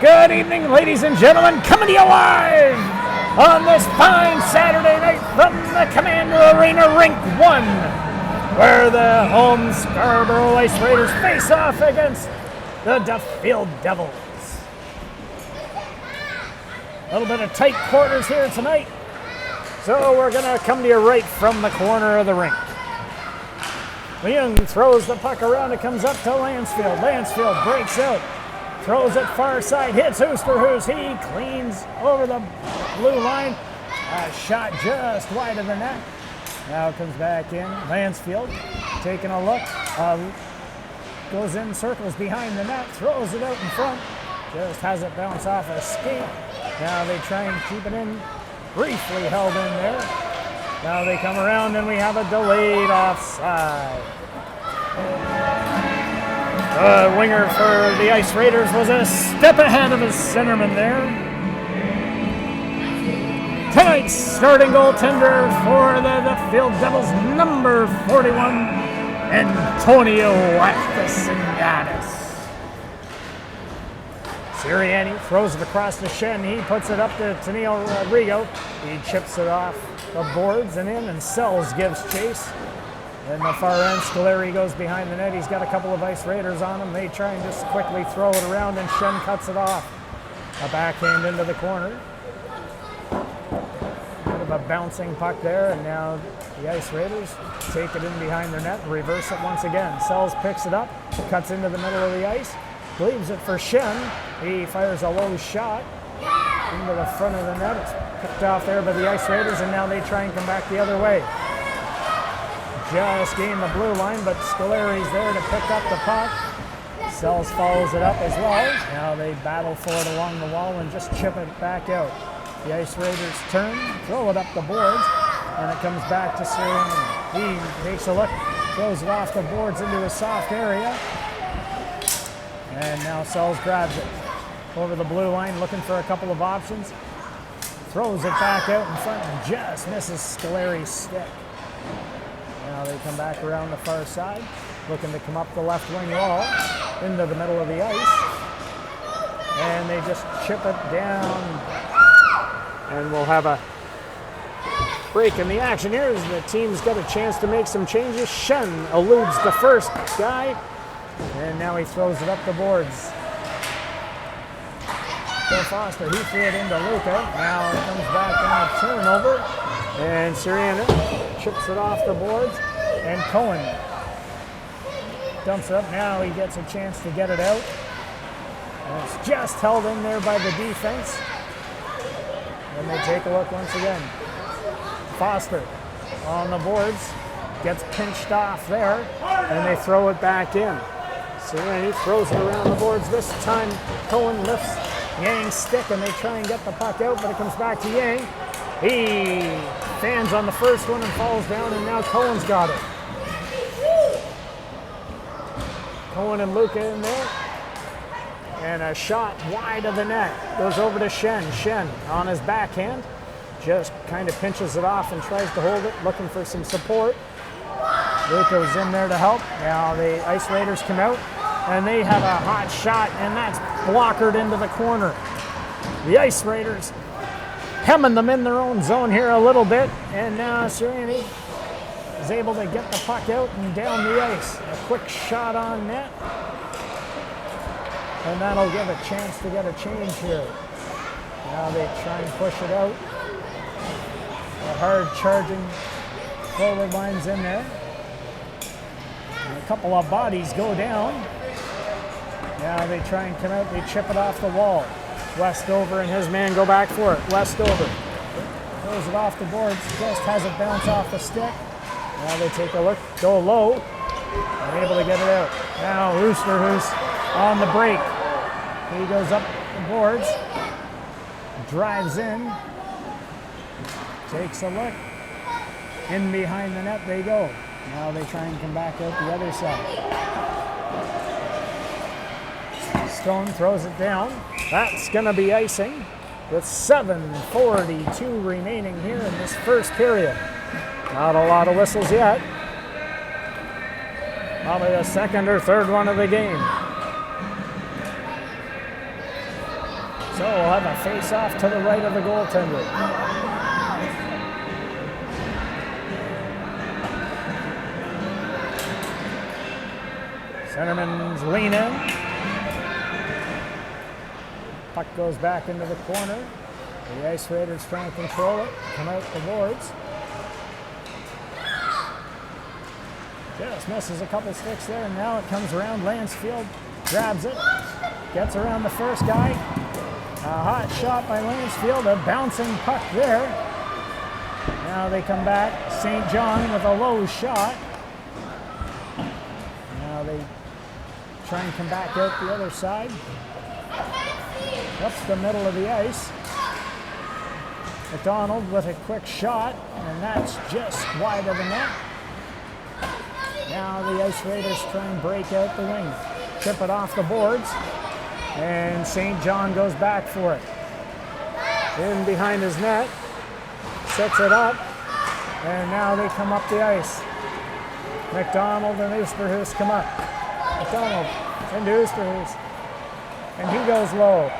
Good evening, ladies and gentlemen, coming to you live on this fine Saturday night from the Commander Arena, Rink 1, where the home Scarborough Ice Raiders face off against the Duffield Devils. A little bit of tight quarters here tonight, so we're going to come to you right from the corner of the rink. Leung throws the puck around, it comes up to Lansfield. Lansfield breaks out. Throws it far side, hits Oosterhuis. He cleans over the blue line. A shot just wide of the net. Now comes back in. Lansfield taking a look. Goes in, circles behind the net, throws it out in front. Just has it bounce off a skate. Now they try and keep it in. Briefly held in there. Now they come around and we have a delayed offside. The winger for the Ice Raiders was a step ahead of his centerman there. Tonight's starting goaltender for the Duffield Devils, number 41, Antonio Acasinatis. Sirianni throws it across the shin. He puts it up to Tennille Rodrigo. He chips it off the boards and in, and Sells gives chase. In the far end, Scoleri goes behind the net. He's got a couple of Ice Raiders on him. They try and just quickly throw it around, and Shen cuts it off. A backhand into the corner. Bit of a bouncing puck there, and now the Ice Raiders take it in behind their net and reverse it once again. Sells picks it up, cuts into the middle of the ice, leaves it for Shen. He fires a low shot into the front of the net. It's picked off there by the Ice Raiders, and now they try and come back the other way. Just gained the blue line, but Scolari's there to pick up the puck. Sells follows it up as well. Now they battle for it along the wall and just chip it back out. The Ice Raiders turn, throw it up the boards, and it comes back to Sirianni. He takes a look, throws it off the boards into a soft area. And now Sells grabs it over the blue line, looking for a couple of options. Throws it back out in front and just misses Scolari's stick. Now they come back around the far side, looking to come up the left wing wall into the middle of the ice. And they just chip it down. And we'll have a break in the action here as the team's got a chance to make some changes. Shen eludes the first guy, and now he throws it up the boards. Bill Foster, he threw it into Luca. Now it comes back on a turnover, and Sirianni chips it off the boards, and Cohen dumps it up. Now he gets a chance to get it out, and it's just held in there by the defense. And they take a look once again. Foster on the boards, gets pinched off there, and they throw it back in. Sirianni throws it around the boards. This time Cohen lifts Yang's stick, and they try and get the puck out, but it comes back to Yang. He fans on the first one and falls down, and now Cohen's got it. Cohen and Luca in there. And a shot wide of the net. Goes over to Shen. Shen on his backhand. Just kind of pinches it off and tries to hold it, looking for some support. Luca's in there to help. Now the Ice Raiders come out, and they have a hot shot, and that's blockered into the corner. The Ice Raiders hemming them in their own zone here a little bit, and now Sirianni is able to get the puck out and down the ice. A quick shot on net, and that'll give a chance to get a change here. Now they try and push it out. A hard charging forward line's in there. And a couple of bodies go down. Now they try and come out, they chip it off the wall. Westover and his man go back for it. Westover throws it off the boards, just has it bounce off the stick. Now they take a look, go low, and able to get it out. Now Oosterhuis on the break. He goes up the boards, drives in, takes a look. In behind the net they go. Now they try and come back out the other side. Stone throws it down. That's going to be icing with 7:42 remaining here in this first period. Not a lot of whistles yet. Probably the second or third one of the game. So we'll have a face-off to the right of the goaltender. Centerman's lean in. Puck goes back into the corner. The Ice Raiders trying to control it, come out the boards. Just misses a couple sticks there, and now it comes around. Lansfield grabs it, gets around the first guy. A hot shot by Lansfield, a bouncing puck there. Now they come back. St. John with a low shot. Now they try and come back out the other side. Up the middle of the ice. McDonald with a quick shot, and that's just wide of the net. Now the Ice Raiders try and break out the wing. Chip it off the boards, and St. John goes back for it. In behind his net, sets it up, and now they come up the ice. McDonald and Oosterhuis come up. McDonald into Oosterhuis, and he goes low.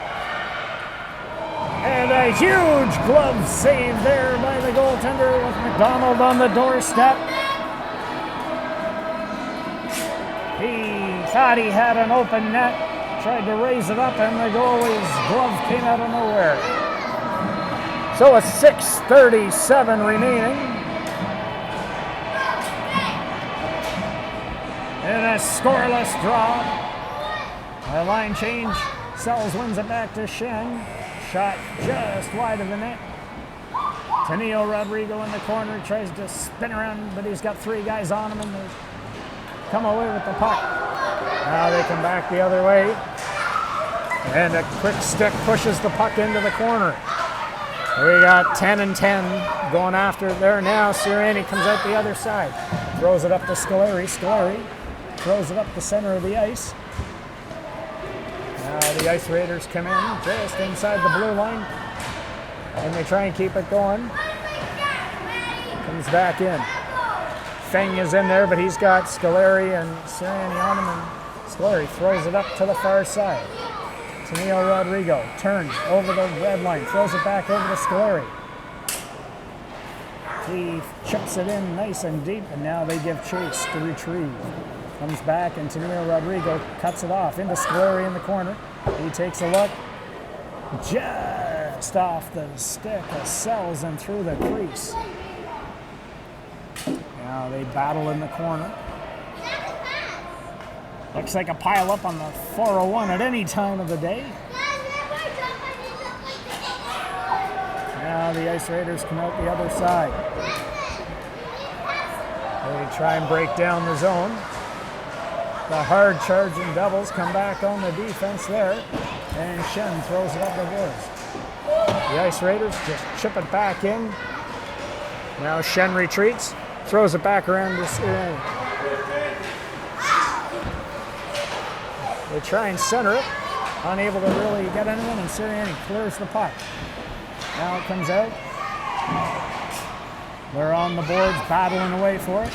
And a huge glove save there by the goaltender with McDonald on the doorstep. He thought he had an open net, tried to raise it up, and the goalie's glove came out of nowhere. So it's 6:37 remaining. In a scoreless draw. A line change. Sells wins it back to Shen. Shot just wide of the net. Tenio Rodrigo in the corner, tries to spin around, but he's got three guys on him, and they come away with the puck. Now they come back the other way, and a quick stick pushes the puck into the corner. We got 10 and 10 going after it there now. Sirianni comes out the other side, throws it up to Scoleri. Scoleri throws it up the center of the ice. Now the Ice Raiders come in just inside the blue line, and they try and keep it going. Comes back in. Feng is in there, but he's got Scoleri and Sirianni on him, and Scoleri throws it up to the far side. Tenio Rodrigo turns over the red line, throws it back over to Scoleri. He chips it in nice and deep, and now they give chase to retrieve. Comes back, and Tenio Rodrigo cuts it off into Scoleri in the corner. He takes a look. Just off the stick of Sells and through the crease. Now they battle in the corner. Looks like a pile up on the 401 at any time of the day. Now the Ice Raiders come out the other side. They try and break down the zone. The hard charging Devils come back on the defense there, and Shen throws it up the boards. The Ice Raiders just chip it back in. Now Shen retreats, throws it back around to Sirianni. They try and center it, unable to really get anyone, and Sirianni clears the puck. Now it comes out. They're on the boards battling away for it.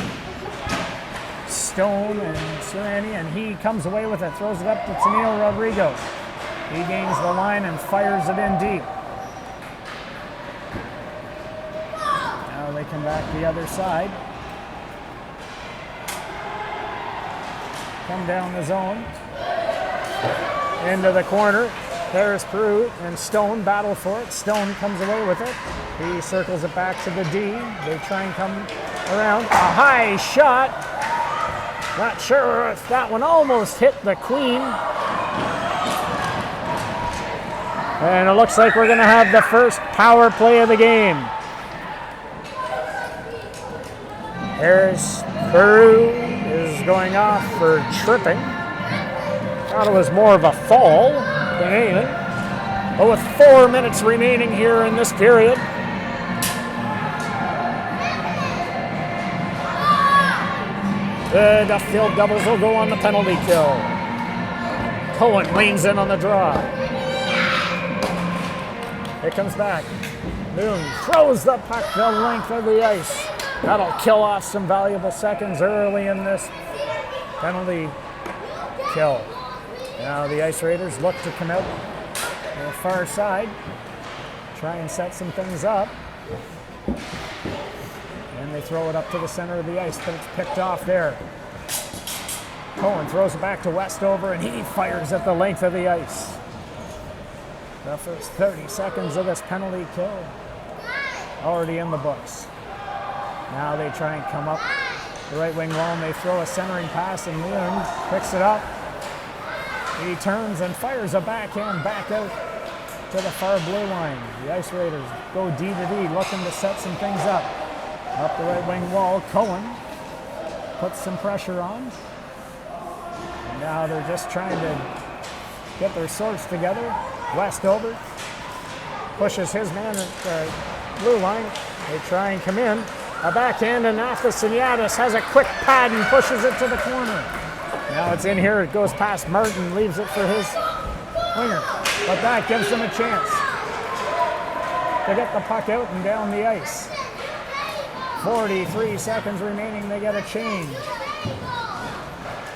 Stone and Sirianni, and he comes away with it, throws it up to Tenio Rodrigo. He gains the line and fires it in deep. Now they come back the other side. Come down the zone. Into the corner. There's Peru and Stone battle for it. Stone comes away with it. He circles it back to the D. They try and come around. A high shot. Not sure if that one almost hit the Queen. And it looks like we're going to have the first power play of the game. Harris Peru is going off for tripping. Thought it was more of a fall than anything. But with 4 minutes remaining here in this period, the Duffield Devils will go on the penalty kill. Cohen leans in on the draw. It comes back. Moon throws the puck the length of the ice. That'll kill off some valuable seconds early in this penalty kill. Now the Ice Raiders look to come out to the far side. Try and set some things up. And they throw it up to the center of the ice, but it's picked off there. Cohen throws it back to Westover, and he fires at the length of the ice. The first 30 seconds of this penalty kill already in the books. Now they try and come up the right wing wall, and they throw a centering pass, and Leon picks it up. He turns and fires a backhand back out to the far blue line. The Ice Raiders go D to D, looking to set some things up. Up the right wing wall, Cohen puts some pressure on. And now they're just trying to get their swords together. Westover pushes his man at the blue line. They try and come in. A backhand, and Athasiniadis has a quick pad and pushes it to the corner. Now it's in here. It goes past Martin, leaves it for his winger. But that gives them a chance to get the puck out and down the ice. 43 seconds remaining. They get a change.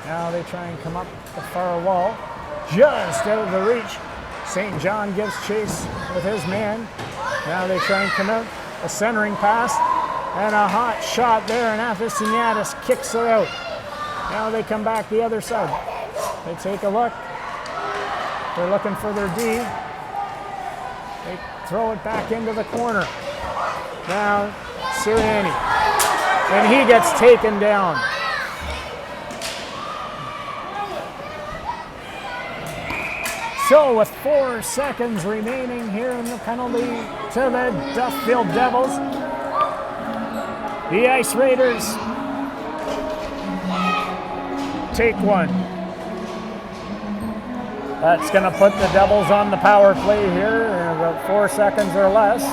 Now they try and come up the far wall. Just out of the reach. St. John gives chase with his man. Now they try and come out. A centering pass and a hot shot there, and Athasiniadis kicks it out. Now they come back the other side. They take a look. They're looking for their D. They throw it back into the corner. Now Sirianni, and he gets taken down. So with 4 seconds remaining here in the penalty to the Duffield Devils, the Ice Raiders take one. That's going to put the Devils on the power play here in about 4 seconds or less,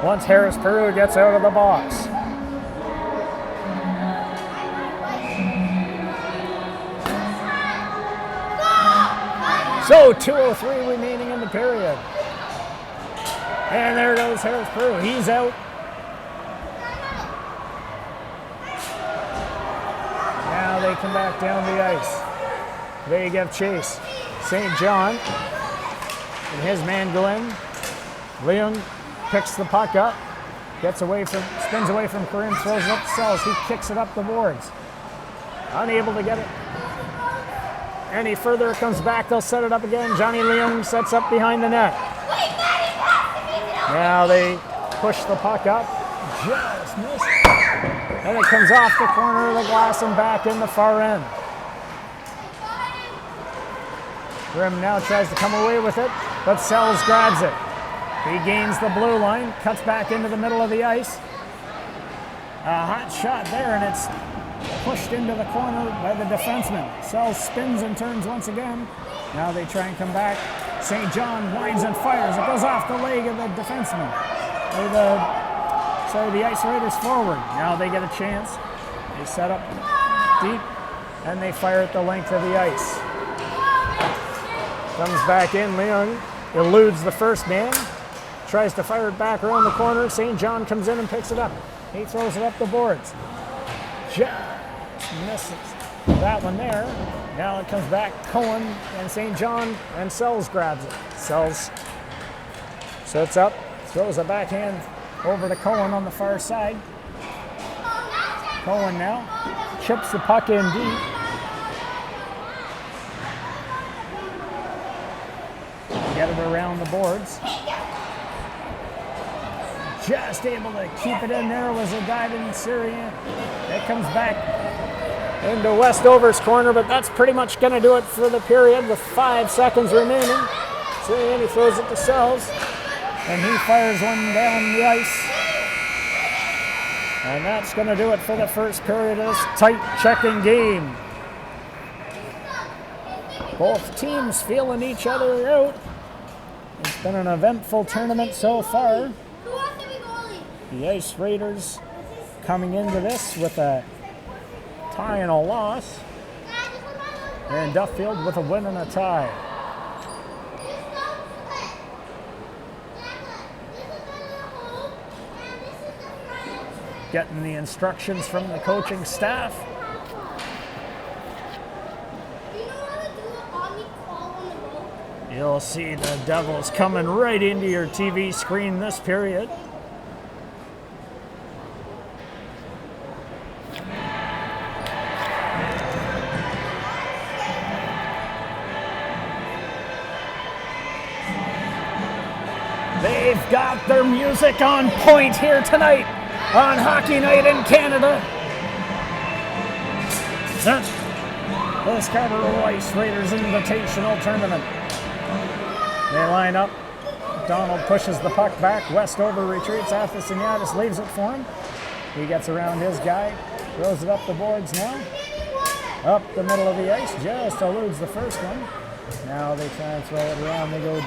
once Harris Peru gets out of the box. So 2:03 remaining in the period. And there goes Harris Peru. He's out. Now they come back down the ice. They give chase. St. John and his man go in. Leon picks the puck up, spins away from Karim, throws it up the cells. He kicks it up the boards. Unable to get it any further. It comes back. They'll set it up again. Johnny Leon sets up behind the net. Now they push the puck up. Just missed. And it comes off the corner of the glass and back in the far end. Grimm now tries to come away with it, but Sells grabs it. He gains the blue line, cuts back into the middle of the ice. A hot shot there, and it's pushed into the corner by the defenseman. Sells spins and turns once again. Now they try and come back. St. John winds and fires. It goes off the leg of the defenseman. The Ice Raiders forward. Now they get a chance. They set up deep, and they fire at the length of the ice. Comes back in. Leon eludes the first man. Tries to fire it back around the corner. St. John comes in and picks it up. He throws it up the boards. Just misses that one there. Now it comes back. Cohen and St. John, and Sells grabs it. Sells sets up, throws a backhand over to Cohen on the far side. Cohen now chips the puck in deep. Get it around the boards. Just able to keep it in there was a diving Syrian. It comes back into Westover's corner, but that's pretty much going to do it for the period with 5 seconds remaining. Sirianni throws it to Sells, and he fires one down the ice. And that's going to do it for the first period of this tight checking game. Both teams feeling each other out. It's been an eventful tournament so far. The Ice Raiders coming into this with a tie and a loss, and Duffield with a win and a tie. Getting the instructions from the coaching staff. You'll see the Devils coming right into your TV screen this period. They've got their music on point here tonight on Hockey Night in Canada. The Scarborough Ice Raiders Invitational Tournament. They line up. Donald pushes the puck back. Westover retreats. Athasiniadis leaves it for him. He gets around his guy. Throws it up the boards now. Up the middle of the ice. Just eludes the first one. Now they try and throw it around. They go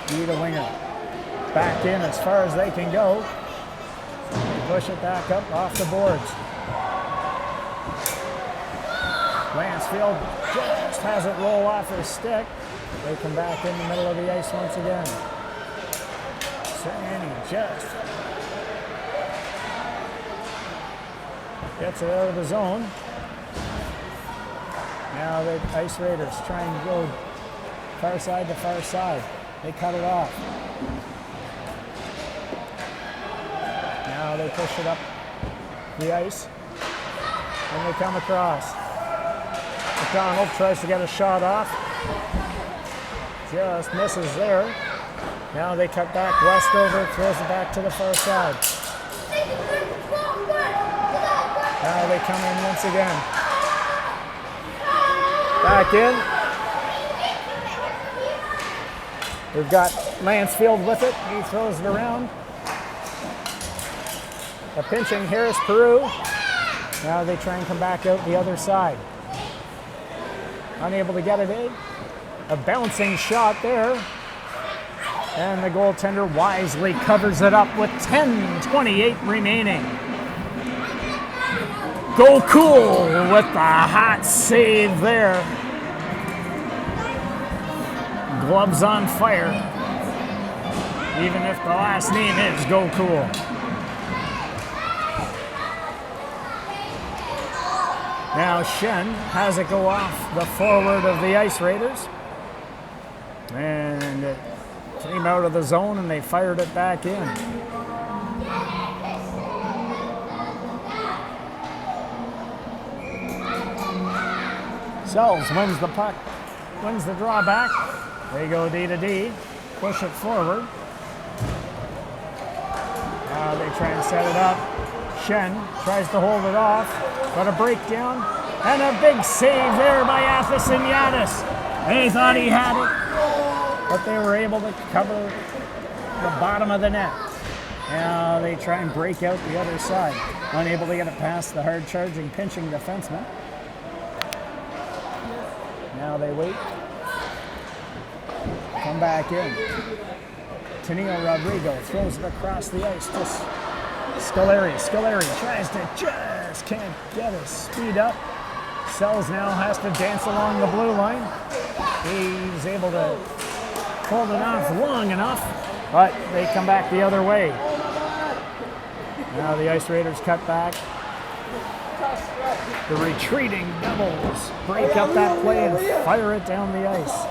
beat a winger. Back in as far as they can go. Push it back up off the boards. Lansfield just has it roll off his stick. They come back in the middle of the ice once again. And he just gets it out of the zone. Now the Ice Raiders try and go far side to far side. They cut it off. Now they push it up the ice. And they come across. McDonald tries to get a shot off. Just misses there. Now they cut back. Westover throws it back to the far side. Now they come in once again. Back in. We've got Lansfield with it. He throws it around. A pinching Harris Peru. Now they try and come back out the other side. Unable to get it in. A bouncing shot there. And the goaltender wisely covers it up with 10:28 remaining. Go Cool with the hot save there. Gloves on fire. Even if the last name is Go Cool. Now Shen has it go off the forward of the Ice Raiders. And it came out of the zone and they fired it back in. Sells wins the puck, wins the drawback. They go D to D, push it forward. Now they try and set it up. Shen tries to hold it off, but a breakdown and a big save there by Athasiniadis. They thought he had it, but they were able to cover the bottom of the net. Now they try and break out the other side, unable to get it past the hard charging, pinching defenseman. Now they wait. Come back in. Tenio Rodrigo throws it across the ice to Scoleri. Scoleri tries to just can't get his speed up. Sells now has to dance along the blue line. He's able to hold it off long enough, but they come back the other way. Now the Ice Raiders cut back. The retreating Devils break up that play and fire it down the ice.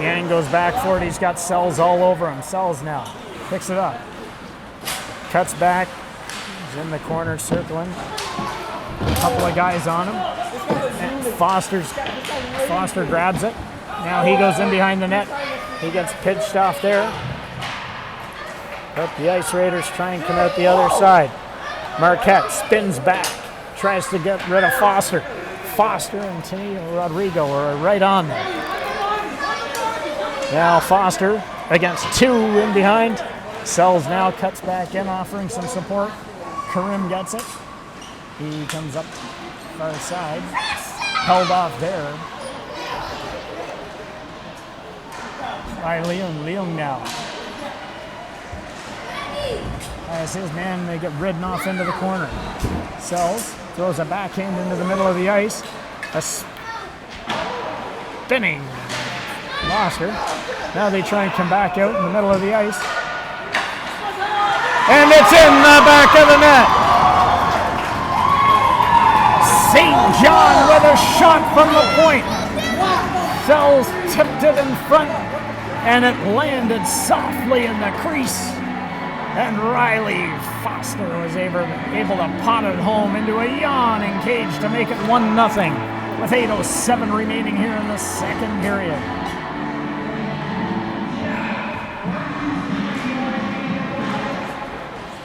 Yang goes back for it. He's got Sells all over him. Sells now picks it up. Cuts back. He's in the corner circling. A couple of guys on him. And Foster grabs it. Now he goes in behind the net. He gets pitched off there. But the Ice Raiders try and come out the other side. Marquette spins back. Tries to get rid of Foster. Foster and Tenio Rodrigo are right on there. Now Foster against two in behind. Sells now cuts back in, offering some support. Karim gets it. He comes up far side. Held off there by Leung now. As his man, they get ridden off into the corner. Sells, throws a backhand into the middle of the ice. A spinning Foster. Now they try and come back out in the middle of the ice. And it's in the back of the net. St. John with a shot from the point. Sells tipped it in front, and it landed softly in the crease. And Riley Foster was able to pot it home into a yawning cage to make it 1-0 with 8:07 remaining here in the second period.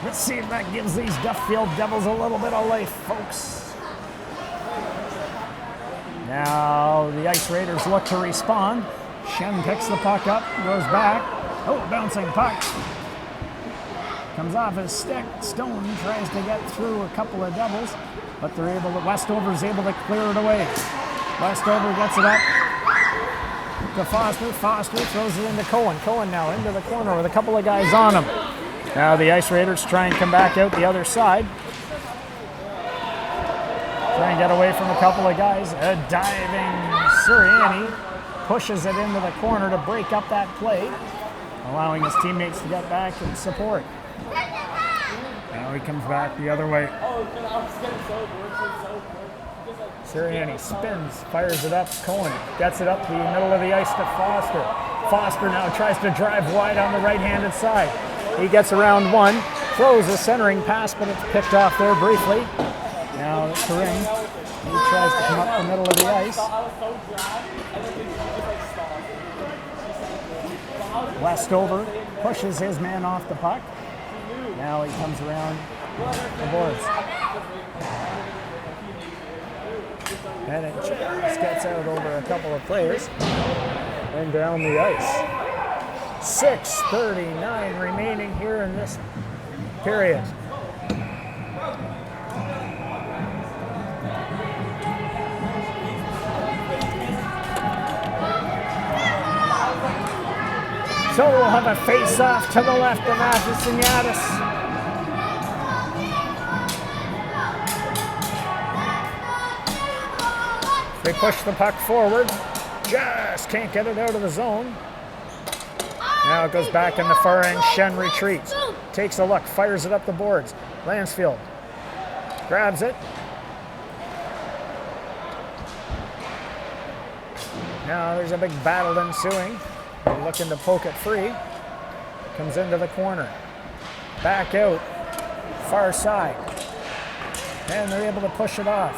Let's see if that gives these Duffield Devils a little bit of life, folks. Now the Ice Raiders look to respond. Shen picks the puck up, goes back. Oh, bouncing puck. Comes off his stick. Stone tries to get through a couple of Devils, but they're able to, Westover's able to clear it away. Westover gets it up to Foster. Foster throws it into Cohen. Cohen now into the corner with a couple of guys on him. Now the Ice Raiders try and come back out the other side. Try and get away from a couple of guys. A diving Sirianni pushes it into the corner to break up that play, allowing his teammates to get back and support. Now he comes back the other way. Sirianni spins, fires it up. Cohen gets it up the middle of the ice to Foster. Foster now tries to drive wide on the right-handed side. He gets around one, throws a centering pass, but it's picked off there briefly. Now Karim, he tries to come up the middle of the ice. Westover pushes his man off the puck. Now he comes around the boards. And it just gets out over a couple of players and down the ice. 6:39 remaining here in this period. So we'll have a face-off to the left of Matheson Yaddis. They push the puck forward. Just can't get it out of the zone. Now it goes back in the far end. Shen retreats. Takes a look. Fires it up the boards. Lansfield grabs it. Now there's a big battle ensuing. They're looking to poke it free. Comes into the corner. Back out. Far side. And they're able to push it off.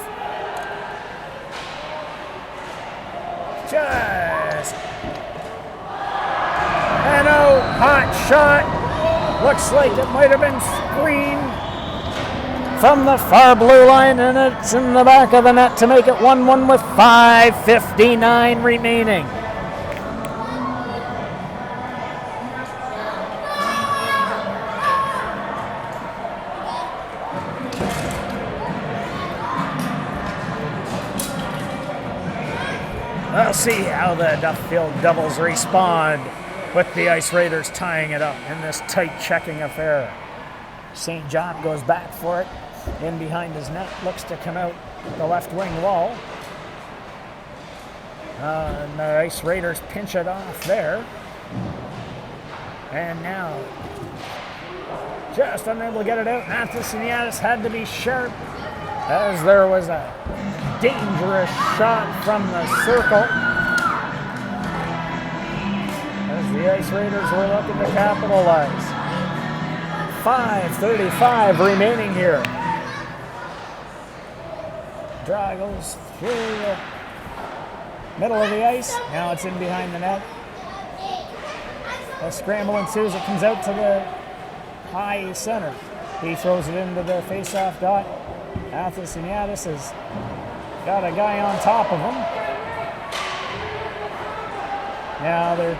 Just and out, hot shot. Looks like it might have been screened from the far blue line, and it's in the back of the net to make it 1-1 with 5:59 remaining. We'll see how the Duffield Devils respond with the Ice Raiders tying it up in this tight checking affair. St. John goes back for it, in behind his net, looks to come out the left wing wall. And the Ice Raiders pinch it off there. And now, just unable to get it out. Matheson Yaddis had to be sharp, as there was a dangerous shot from the circle, as the Ice Raiders were looking to capitalize. 5:35 remaining here. Draw goes through the middle of the ice. Now it's in behind the net. A scramble ensues. It comes out to the high center. He throws it into the face-off dot. Matheson Yaddis has got a guy on top of him. Now they're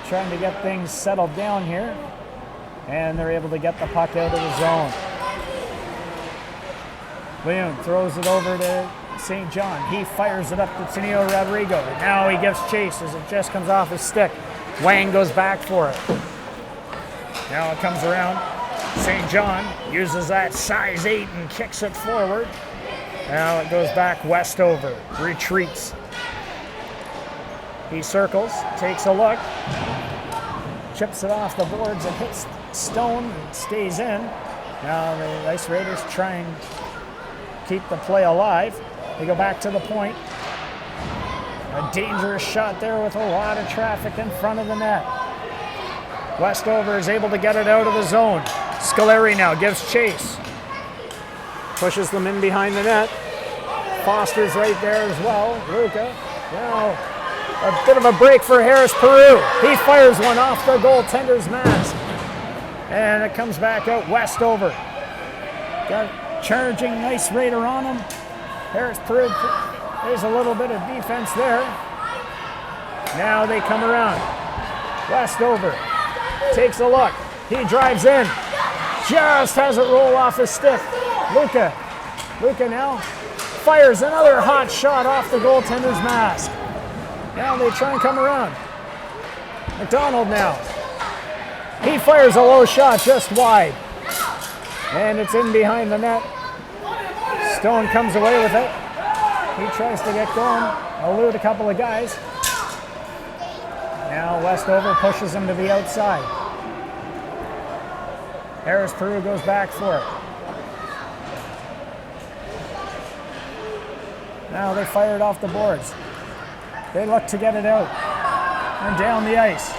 trying to get things settled down here, and they're able to get the puck out of the zone. Leon throws it over to St. John. He fires it up to Tenio Rodrigo. And now he gives chase as it just comes off his stick. Wang goes back for it. Now it comes around. St. John uses that size 8 and kicks it forward. Now it goes back. Westover retreats. He circles, takes a look, chips it off the boards and hits Stone and stays in. Now the Ice Raiders try and keep the play alive. They go back to the point. A dangerous shot there with a lot of traffic in front of the net. Westover is able to get it out of the zone. Scoleri now gives chase. Pushes them in behind the net. Foster's right there as well. Luca. Now a bit of a break for Harris Peru. He fires one off the goaltender's mask. And it comes back out Westover. Got a charging nice raider on him. Harris Peru, there's a little bit of defense there. Now they come around. Westover takes a look. He drives in. Just has it roll off his stick. Luca now fires another hot shot off the goaltender's mask. Now they try and come around. McDonald now. He fires a low shot just wide. And it's in behind the net. Stone comes away with it. He tries to get going, elude a couple of guys. Now Westover pushes him to the outside. Harris Peru goes back for it. Now they fire it off the boards. They look to get it out. And down the ice.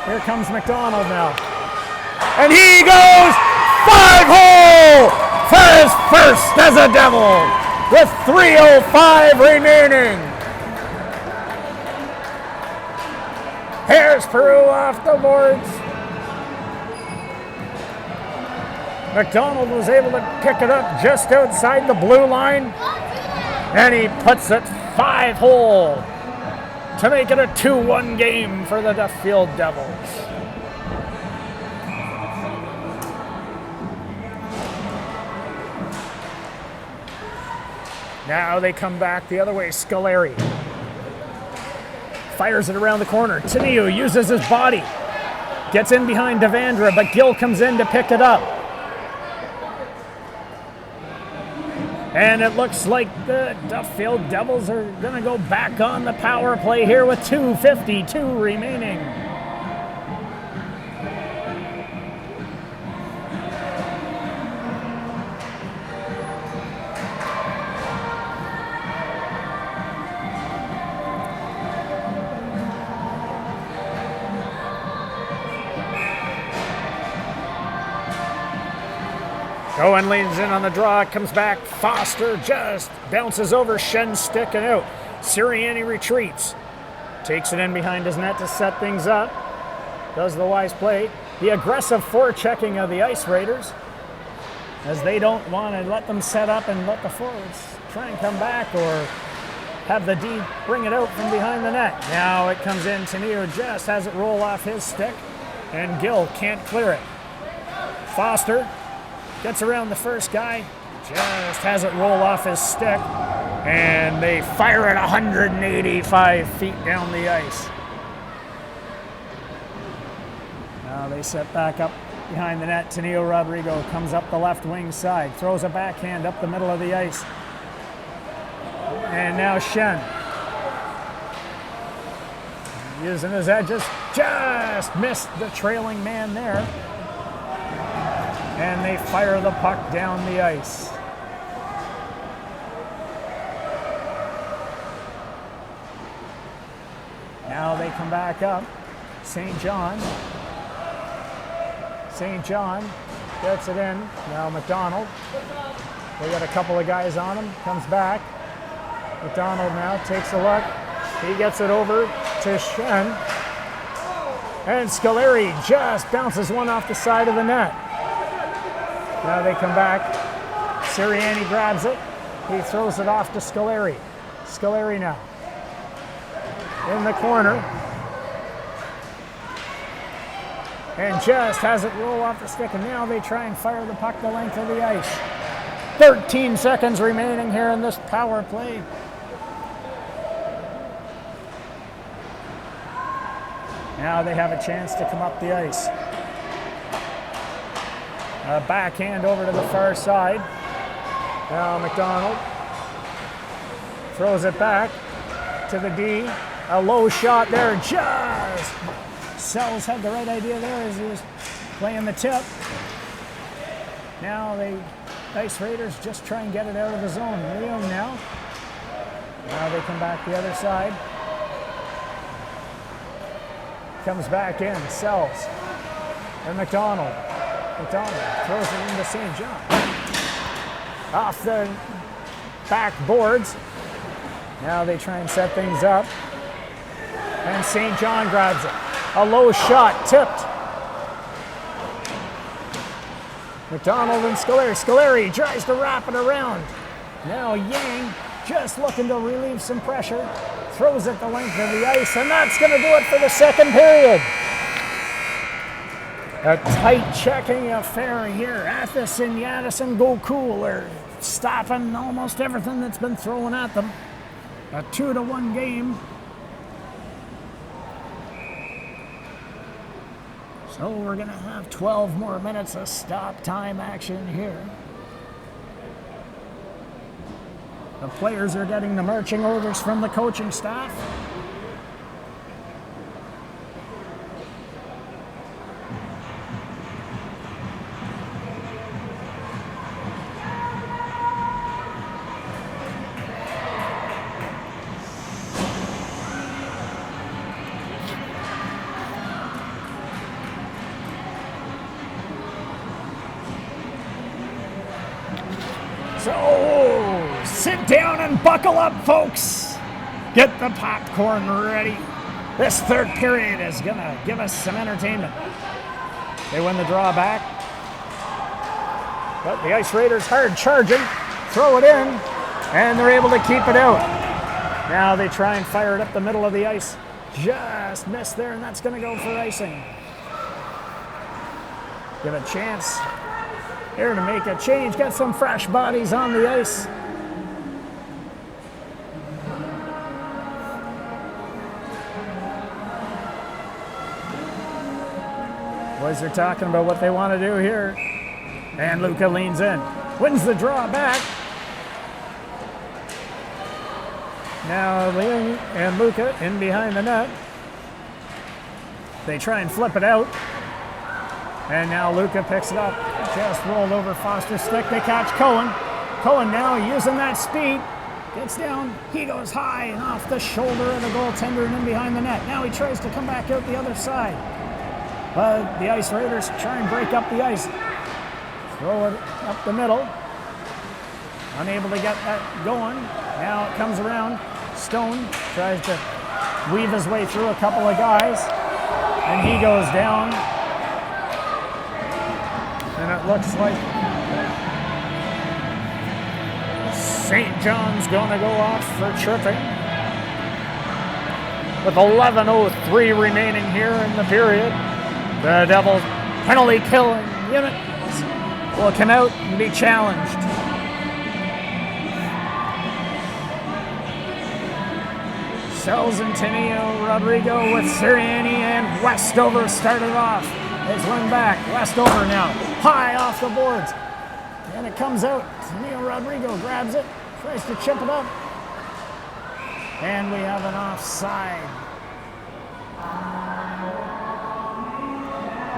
Here comes McDonald now. And he goes 5-hole for his first as a Devil with 3:05 remaining. Harris Peru off the boards. McDonald was able to pick it up just outside the blue line. And he puts it 5-hole to make it a 2-1 game for the Duffield Devils. Now they come back the other way. Scoleri fires it around the corner. Taniu uses his body. Gets in behind Devandra, but Gill comes in to pick it up. And it looks like the Duffield Devils are going to go back on the power play here with 2:52 remaining. Owen leans in on the draw, comes back. Foster just bounces over Shen's stick and out. Sirianni retreats. Takes it in behind his net to set things up. Does the wise play. The aggressive forechecking of the Ice Raiders, as they don't want to let them set up and let the forwards try and come back or have the D bring it out from behind the net. Now it comes in. Taniu just has it roll off his stick, and Gill can't clear it. Foster gets around the first guy, just has it roll off his stick, and they fire it 185 feet down the ice. Now they set back up behind the net. Taniu Rodrigo comes up the left wing side, throws a backhand up the middle of the ice. And now Shen, using his edges, just missed the trailing man there. And they fire the puck down the ice. Now they come back up. St. John gets it in. Now McDonald. They got a couple of guys on him. Comes back. McDonald now takes a look. He gets it over to Shen. And Scoleri just bounces one off the side of the net. Now they come back. Sirianni grabs it. He throws it off to Scoleri. Scoleri now in the corner. And just has it roll off the stick. And now they try and fire the puck the length of the ice. 13 seconds remaining here in this power play. Now they have a chance to come up the ice. A backhand over to the far side. Now McDonald throws it back to the D. A low shot there. Just Sells had the right idea there as he was playing the tip. Now the Ice Raiders just try and get it out of the zone. Leo now. Now they come back the other side. comes back in, Sells. And McDonald. McDonald throws it into St. John. Off the back boards. Now they try and set things up. And St. John grabs it. A low shot, tipped. McDonald and Scoleri. Scoleri tries to wrap it around. Now Yang just looking to relieve some pressure. Throws it the length of the ice, and that's going to do it for the second period. A tight checking affair here. Athos and Yadison go cool. They're stopping almost everything that's been thrown at them. A 2-1 game. So we're going to have 12 more minutes of stop time action here. The players are getting the marching orders from the coaching staff. So, sit down and buckle up, folks. Get the popcorn ready. This third period is going to give us some entertainment. They win the draw back. But the Ice Raiders hard charging. Throw it in, and they're able to keep it out. Now they try and fire it up the middle of the ice. Just missed there, and that's going to go for icing. Give a chance here to make a change. Get some fresh bodies on the ice. Boys are talking about what they want to do here. And Luca leans in. Wins the draw back. Now Leung and Luca in behind the net. They try and flip it out. And now Luca picks it up. Just rolled over Foster's stick. They catch Cohen. Cohen now using that speed. Gets down. He goes high and off the shoulder of the goaltender and in behind the net. Now he tries to come back out the other side. But the Ice Raiders try and break up the ice. Throw it up the middle. Unable to get that going. Now it comes around. Stone tries to weave his way through a couple of guys. And he goes down. And it looks like St. John's going to go off for tripping. With 11:03 remaining here in the period, the Devils penalty killing unit will come out and be challenged. Sells and Tenio Rodrigo with Sirianni and Westover started off. It's run back. Westover now. High off the boards. And it comes out. Tenio Rodrigo grabs it. Tries to chip it up. And we have an offside.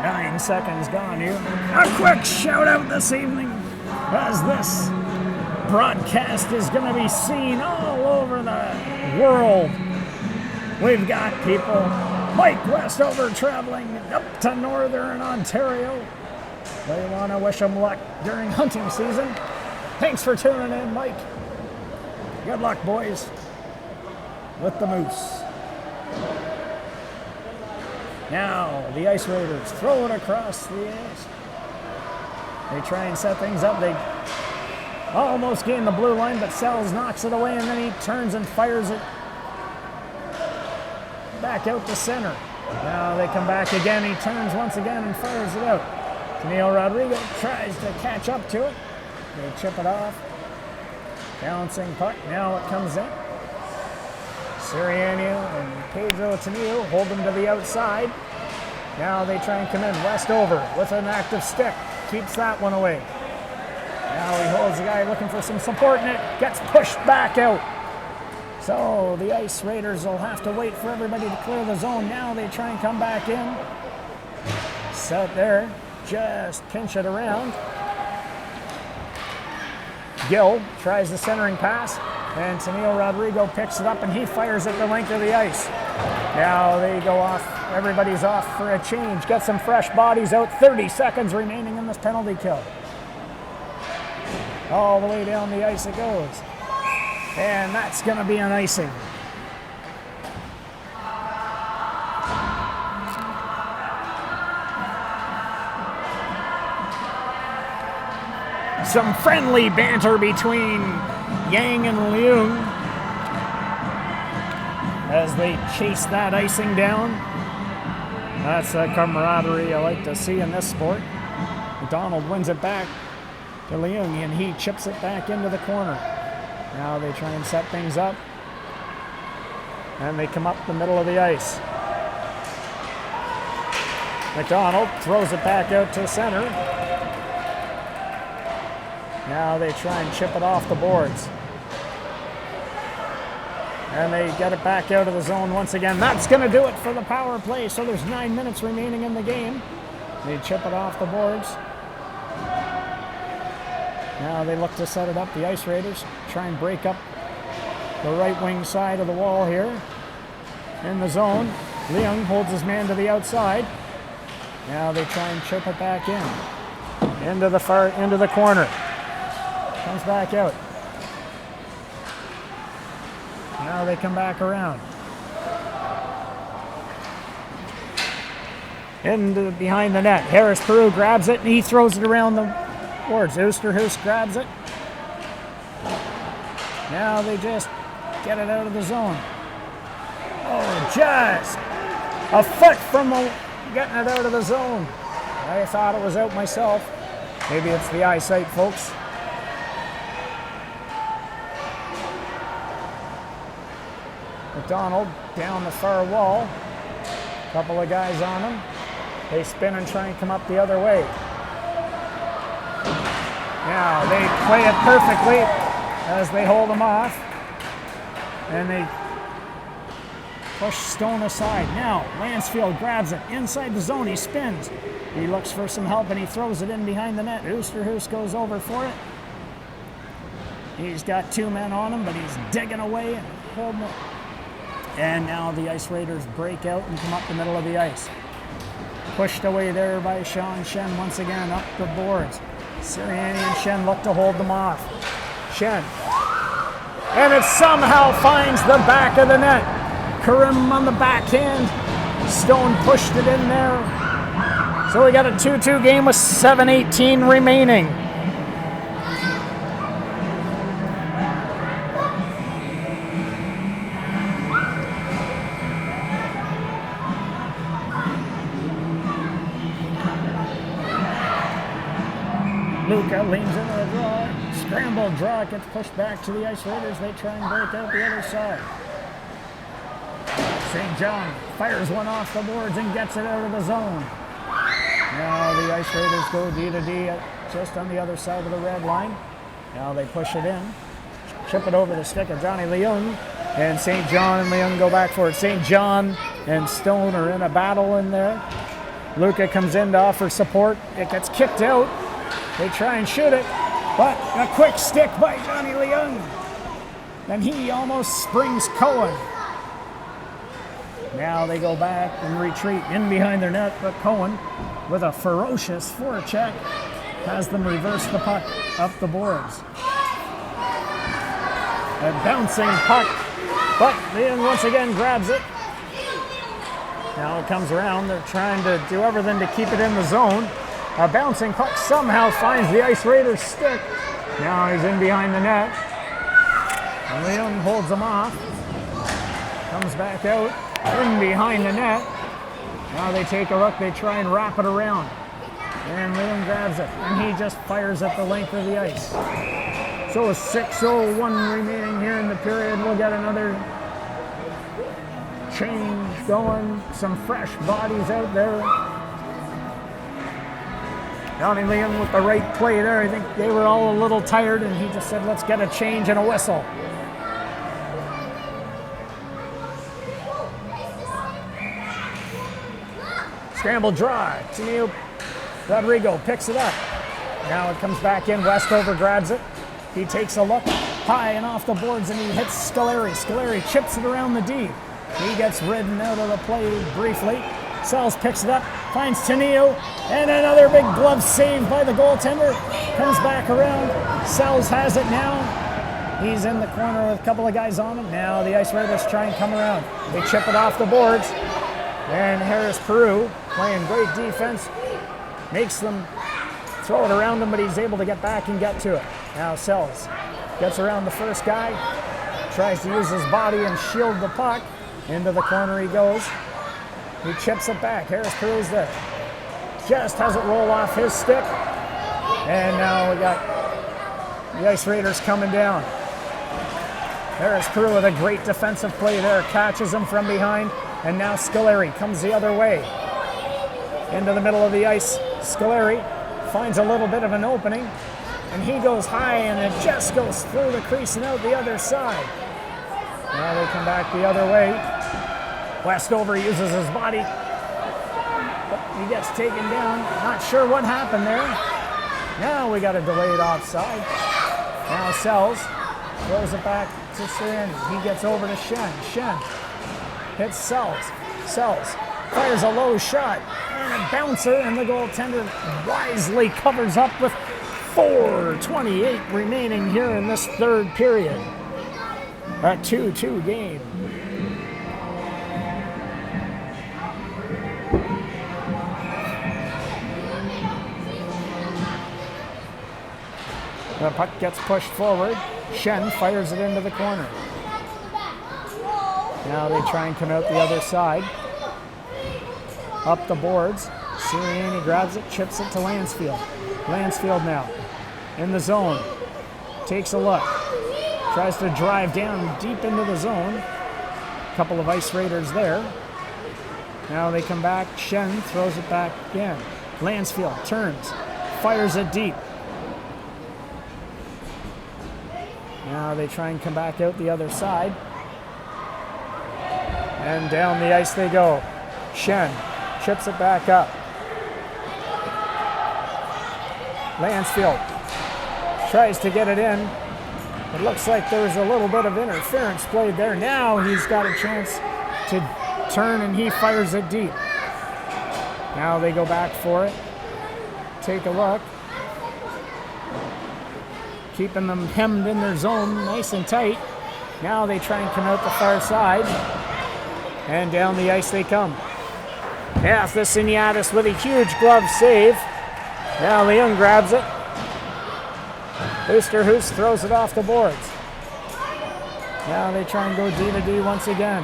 9 seconds gone here. A quick shout out this evening as this broadcast is going to be seen all over the world. We've got people, Mike Westover traveling up to Northern Ontario. They want to wish him luck during hunting season. Thanks for tuning in, Mike. Good luck, boys, with the moose. Now, the Ice Raiders throw it across the ice. They try and set things up. They almost gain the blue line, but Sells knocks it away, and then he turns and fires it back out to center. Now they come back again. He turns once again and fires it out. Tenio Rodrigo tries to catch up to it. They chip it off. Bouncing puck. Now it comes in. Sirianni and Pedro Tenio hold them to the outside. Now they try and come in. Westover with an active stick. Keeps that one away. Now he holds the guy looking for some support, and it gets pushed back out. So the Ice Raiders will have to wait for everybody to clear the zone. Now they try and come back in. Set there. Just pinch it around. Gill tries the centering pass, and Tenio Rodrigo picks it up, and he fires it the length of the ice. Now they go off. Everybody's off for a change. Get some fresh bodies out. 30 seconds remaining in this penalty kill. All the way down the ice it goes. And that's going to be an icing. Some friendly banter between Yang and Leung as they chase that icing down. That's the camaraderie I like to see in this sport. McDonald wins it back to Leung, and he chips it back into the corner. Now they try and set things up, and they come up the middle of the ice. McDonald throws it back out to center. Now they try and chip it off the boards. And they get it back out of the zone once again. That's going to do it for the power play. So there's 9 minutes remaining in the game. They chip it off the boards. Now they look to set it up. The Ice Raiders try and break up the right wing side of the wall here. In the zone. Leung holds his man to the outside. Now they try and chip it back in. Into the corner. Comes back out. Now they come back around. Into behind the net. Harris Peru grabs it and he throws it around the boards. Oosterhuis grabs it. Now they just get it out of the zone. Oh, just a foot from getting it out of the zone. I thought it was out myself. Maybe it's the eyesight, folks. McDonald down the far wall. A couple of guys on him. They spin and try and come up the other way. Now they play it perfectly as they hold him off. And they push Stone aside. Now Lansfield grabs it inside the zone. He spins. He looks for some help and he throws it in behind the net. Oosterhuis goes over for it. He's got 2 men on him, but he's digging away and holding it. And now the Ice Raiders break out and come up the middle of the ice. Pushed away there by Sean Shen once again up the boards. Sirianni and Shen look to hold them off. Shen. And it somehow finds the back of the net. Karim on the backhand. Stone pushed it in there. So we got a 2-2 game with 7:18 remaining. Luca leans into the draw. Scramble draw gets pushed back to the Ice Raiders. They try and break out the other side. St. John fires one off the boards and gets it out of the zone. Now the Ice Raiders go D to D just on the other side of the red line. Now they push it in. Chip it over the stick of Johnny Leung. And St. John and Leung go back for it. St. John and Stone are in a battle in there. Luca comes in to offer support. It gets kicked out. They try and shoot it, but a quick stick by Johnny Leung. Then he almost springs Cohen. Now they go back and retreat in behind their net, but Cohen, with a ferocious forecheck, has them reverse the puck up the boards. A bouncing puck, but Leung once again grabs it. Now it comes around. They're trying to do everything to keep it in the zone. A bouncing puck somehow finds the Ice Raiders stick. Now he's in behind the net. And Leung holds him off. Comes back out, in behind the net. Now they take a look, they try and wrap it around. And Leung grabs it, and he just fires at the length of the ice. So 6:01 remaining here in the period. We'll get another change going. Some fresh bodies out there. Johnny Leung with the right play there. I think they were all a little tired, and he just said, let's get a change and a whistle. Scramble draw. Tinu Rodrigo picks it up. Now it comes back in. Westover grabs it. He takes a look high and off the boards, and he hits Scoleri. Scoleri chips it around the D. He gets ridden out of the play briefly. Sells picks it up, finds Tenio, and another big glove save by the goaltender. Comes back around. Sells has it now. He's in the corner with a couple of guys on him. Now the Ice Raiders try and come around. They chip it off the boards. And Harris Peru, playing great defense, makes them throw it around him, but he's able to get back and get to it. Now Sells gets around the first guy, tries to use his body and shield the puck. Into the corner he goes. He chips it back. Harris Peru's there. Just has it roll off his stick. And now we got the Ice Raiders coming down. Harris Peru with a great defensive play there. Catches him from behind. And now Scoleri comes the other way. Into the middle of the ice. Scoleri finds a little bit of an opening. And he goes high and it just goes through the crease and out the other side. Now they come back the other way. Westover uses his body. But he gets taken down. Not sure what happened there. Now we got a delayed offside. Now Sells throws it back to Sereni. He gets over to Shen. Shen hits Sells. Sells fires a low shot and a bouncer, and the goaltender wisely covers up with 4:28 remaining here in this third period. A 2-2 game. The puck gets pushed forward. Shen fires it into the corner. Now they try and come out the other side. Up the boards. Sirianni grabs it, chips it to Lansfield. Lansfield now in the zone. Takes a look. Tries to drive down deep into the zone. A couple of Ice Raiders there. Now they come back. Shen throws it back again. Lansfield turns. Fires it deep. Now they try and come back out the other side. And down the ice they go. Shen chips it back up. Lansfield tries to get it in. It looks like there was a little bit of interference played there. Now he's got a chance to turn and he fires it deep. Now they go back for it. Take a look. Keeping them hemmed in their zone nice and tight. Now they try and come out the far side. And down the ice they come. Athasiniadis with a huge glove save. Now Leung grabs it. Oosterhuis throws it off the boards. Now they try and go D to D once again.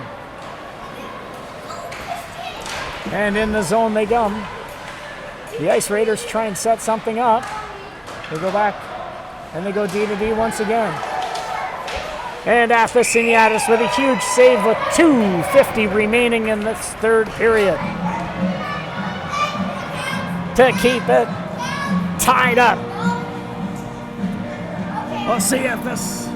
And in the zone they come. The Ice Raiders try and set something up. They go back and they go D to D once again. And Athasiniadis with a huge save with 2:50 remaining in this third period. To keep it tied up. We'll see if this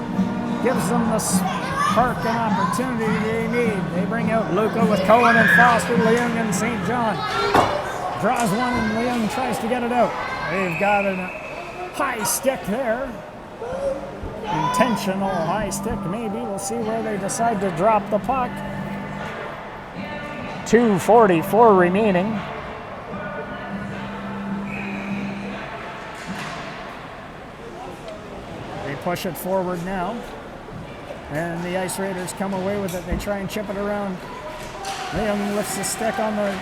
gives them the spark and opportunity they need. They bring out Luca with Cohen and Foster, Leung and St. John. Draws one and Leung tries to get it out. They've got a high stick there. Intentional high stick maybe. We'll see where they decide to drop the puck. 2:44 remaining. Push it forward now, and the Ice Raiders come away with it. They try and chip it around. Leung lifts the stick on the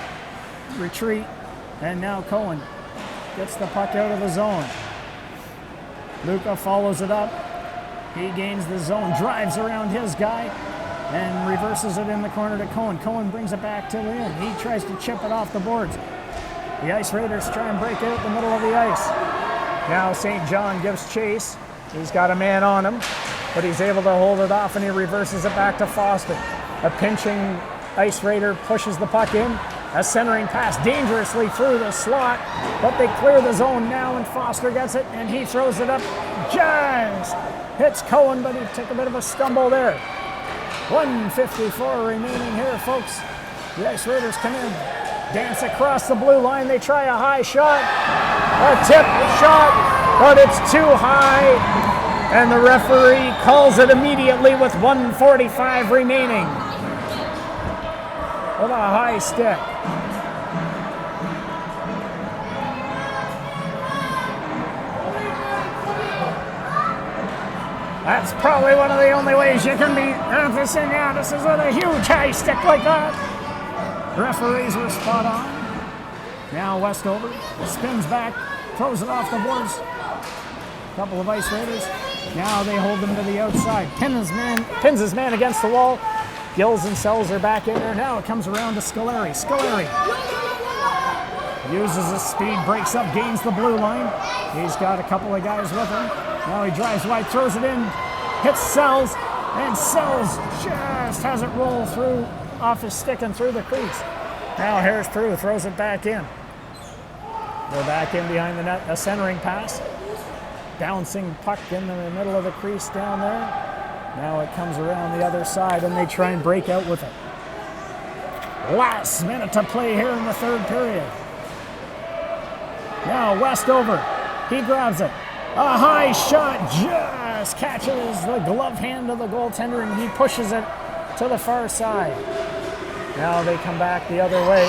retreat, and now Cohen gets the puck out of the zone. Luca follows it up. He gains the zone, drives around his guy, and reverses it in the corner to Cohen. Cohen brings it back to Leung. He tries to chip it off the boards. The Ice Raiders try and break out the middle of the ice. Now St. John gives chase. He's got a man on him, but he's able to hold it off, and he reverses it back to Foster. A pinching Ice Raider pushes the puck in. A centering pass dangerously through the slot, but they clear the zone now, and Foster gets it, and he throws it up. Just hits Cohen, but he took a bit of a stumble there. 1:54 remaining here, folks. The Ice Raiders come in, dance across the blue line. They try a high shot, a tip shot, but it's too high, and the referee calls it immediately with 1:45 remaining. with a high stick. That's probably one of the only ways you can beat Matheson. Yeah, this is with a huge high stick like that. Referees were spot on. Now Westover spins back, throws it off the boards. A couple of Ice Raiders. Now they hold them to the outside. Pins his man against the wall. Gills and Sells are back in there. Now it comes around to Scoleri. Scoleri uses his speed, breaks up, gains the blue line. He's got a couple of guys with him. Now he drives wide, throws it in, hits Sells, and Sells just has it roll through off his stick and through the crease. Now Harris Prue throws it back in. They're back in behind the net, a centering pass. Bouncing puck in the middle of the crease down there. Now it comes around the other side and they try and break out with it. Last minute to play here in the third period. Now Westover, he grabs it. A high shot just catches the glove hand of the goaltender and he pushes it to the far side. Now they come back the other way.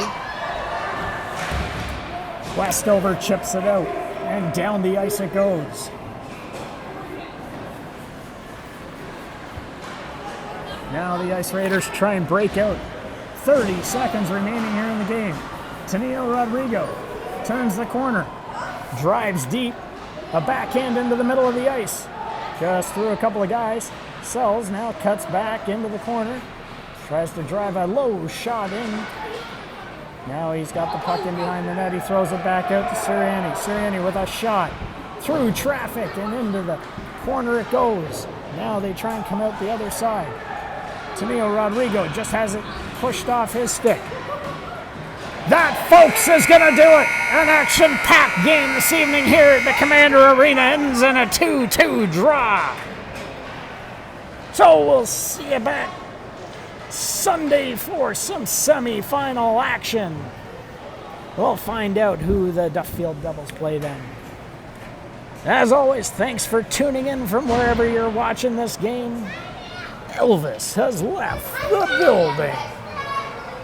Westover chips it out and down the ice it goes. Now the Ice Raiders try and break out. 30 seconds remaining here in the game. Taneo Rodrigo turns the corner, drives deep, a backhand into the middle of the ice. Just through a couple of guys. Sells now cuts back into the corner, tries to drive a low shot in. Now he's got the puck in behind the net. He throws it back out to Sirianni. Sirianni with a shot through traffic and into the corner it goes. Now they try and come out the other side. Taneo Rodrigo just has it pushed off his stick. That, folks, is going to do it. An action-packed game this evening here at the Commander Arena ends in a 2-2 draw. So we'll see you back Sunday for some semi-final action. We'll find out who the Duffield Devils play then. As always, thanks for tuning in from wherever you're watching this game. Elvis has left the building.